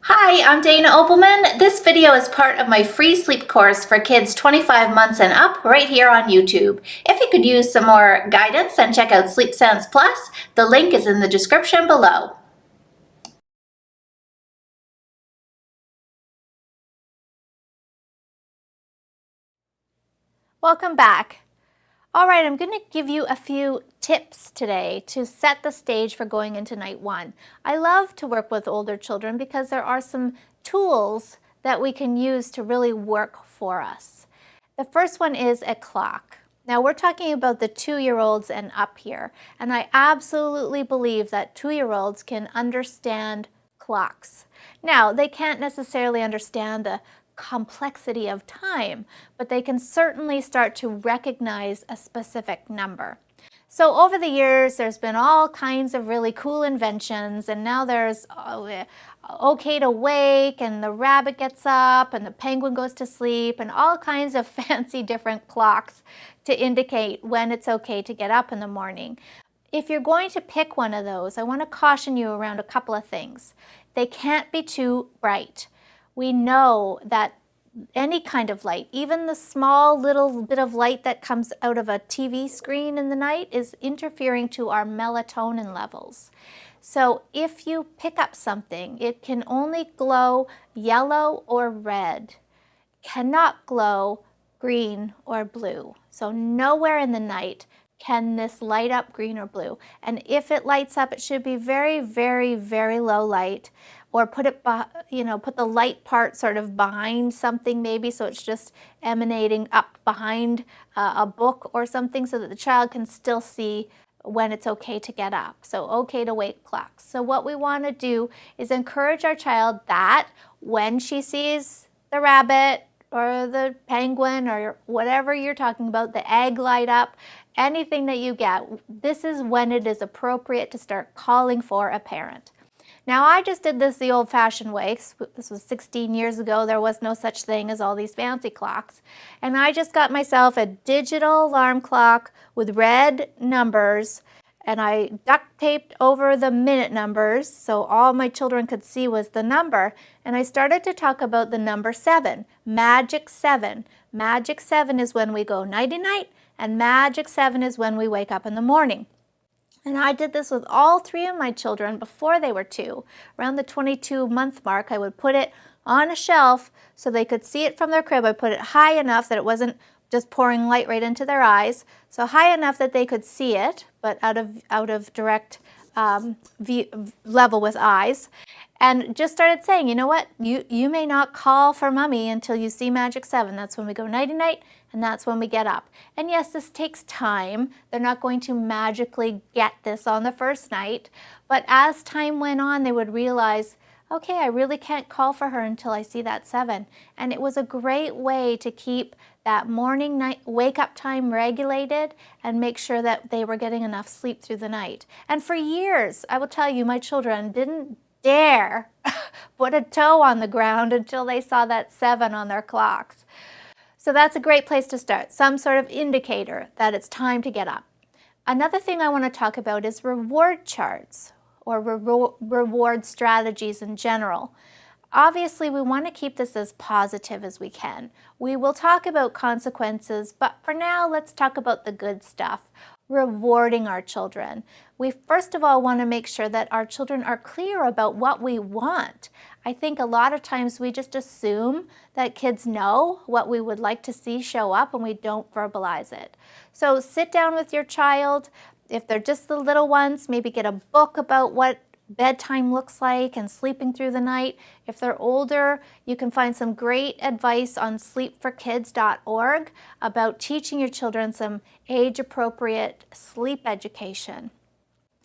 Hi, I'm Dana Obleman. This video is part of my free sleep course for kids 25 months and up right here on YouTube. If you could use some more guidance and check out Sleep Sounds Plus, the link is in the description below. Welcome back. All right, I'm going to give you a few tips today to set the stage for going into night one. I love to work with older children because there are some tools that we can use to really work for us. The first one is a clock. Now we're talking about the 2-year-olds and up here, and I absolutely believe that 2-year-olds can understand clocks. Now, they can't necessarily understand the complexity of time, but they can certainly start to recognize a specific number. So over the years, there's been all kinds of really cool inventions, and now there's okay to wake, and the rabbit gets up, and the penguin goes to sleep, and all kinds of fancy different clocks to indicate when it's okay to get up in the morning. If you're going to pick one of those, I want to caution you around a couple of things. They can't be too bright. We know that any kind of light, even the small little bit of light that comes out of a TV screen in the night, is interfering to our melatonin levels. So if you pick up something, it can only glow yellow or red, cannot glow green or blue. So nowhere in the night can this light up green or blue. And if it lights up, it should be very, very, very low light, or put the light part sort of behind something maybe, so it's just emanating up behind a book or something, so that the child can still see when it's okay to get up. So okay to wake clocks. So what we want to do is encourage our child that when she sees the rabbit or the penguin or whatever you're talking about, the egg light up, anything that you get, this is when it is appropriate to start calling for a parent. Now, I just did this the old-fashioned way. This was 16 years ago. There was no such thing as all these fancy clocks. And I just got myself a digital alarm clock with red numbers, and I duct taped over the minute numbers so all my children could see was the number. And I started to talk about the number 7, magic 7. Magic 7 is when we go nighty-night, and magic 7 is when we wake up in the morning. And I did this with all 3 of my children before they were 2. Around the 22-month mark, I would put it on a shelf so they could see it from their crib. I put it high enough that it wasn't just pouring light right into their eyes, so high enough that they could see it, but out of direct level with eyes. And just started saying, you know what, you may not call for mommy until you see magic 7. That's when we go nighty-night, and that's when we get up. And yes, this takes time. They're not going to magically get this on the first night. But as time went on, they would realize, okay, I really can't call for her until I see that 7. And it was a great way to keep that morning night wake up time regulated and make sure that they were getting enough sleep through the night. And for years, I will tell you, my children didn't dare put a toe on the ground until they saw that 7 on their clocks. So that's a great place to start, some sort of indicator that it's time to get up. Another thing I want to talk about is reward charts, or reward strategies in general. Obviously, we want to keep this as positive as we can. We will talk about consequences, but for now, let's talk about the good stuff. Rewarding our children. We first of all want to make sure that our children are clear about what we want. I think a lot of times we just assume that kids know what we would like to see show up, and we don't verbalize it. So sit down with your child. If they're just the little ones, maybe get a book about what bedtime looks like and sleeping through the night. If they're older, you can find some great advice on sleepforkids.org about teaching your children some age-appropriate sleep education.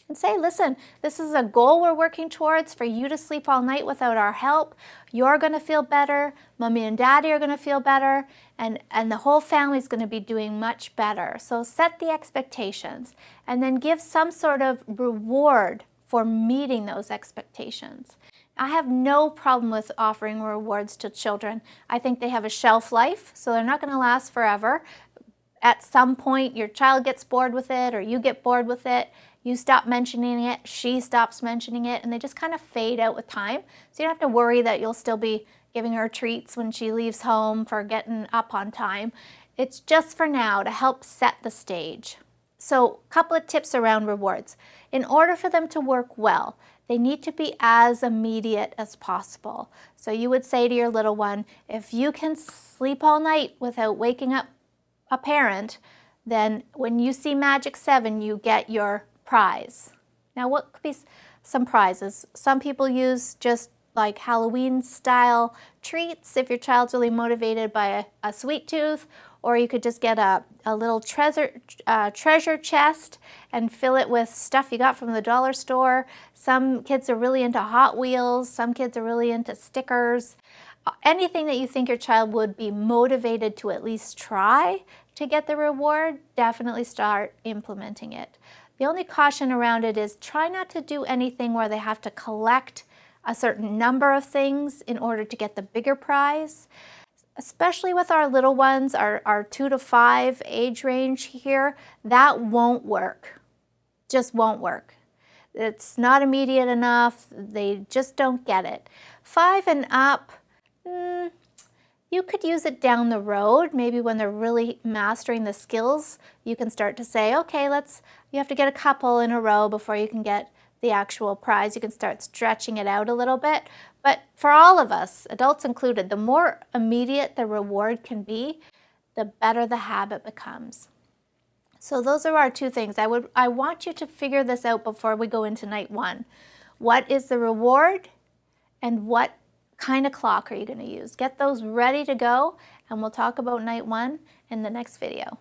And say, listen, this is a goal we're working towards for you to sleep all night without our help. You're going to feel better, mommy and daddy are going to feel better, and the whole family is going to be doing much better. So set the expectations and then give some sort of reward for meeting those expectations. I have no problem with offering rewards to children. I think they have a shelf life, so they're not going to last forever. At some point, your child gets bored with it, or you get bored with it. You stop mentioning it, she stops mentioning it, and they just kind of fade out with time. So you don't have to worry that you'll still be giving her treats when she leaves home for getting up on time. It's just for now to help set the stage. So a couple of tips around rewards. In order for them to work well, they need to be as immediate as possible. So you would say to your little one, if you can sleep all night without waking up a parent, then when you see Magic 7, you get your prize. Now, what could be some prizes? Some people use just like Halloween style treats if your child's really motivated by a sweet tooth, or you could just get a little treasure chest and fill it with stuff you got from the dollar store. Some kids are really into Hot Wheels, some kids are really into stickers. Anything that you think your child would be motivated to at least try to get the reward, definitely start implementing it. The only caution around it is try not to do anything where they have to collect a certain number of things in order to get the bigger prize. Especially with our little ones, our 2 to 5 age range here, that won't work. Just won't work. It's not immediate enough. They just don't get it. 5 and up, you could use it down the road. Maybe when they're really mastering the skills, you can start to say, okay, you have to get a couple in a row before you can get the actual prize. You can start stretching it out a little bit. But for all of us, adults included, the more immediate the reward can be, the better the habit becomes. So those are our 2 things. I want you to figure this out before we go into night 1. What is the reward and what kind of clock are you going to use? Get those ready to go, and we'll talk about night 1 in the next video.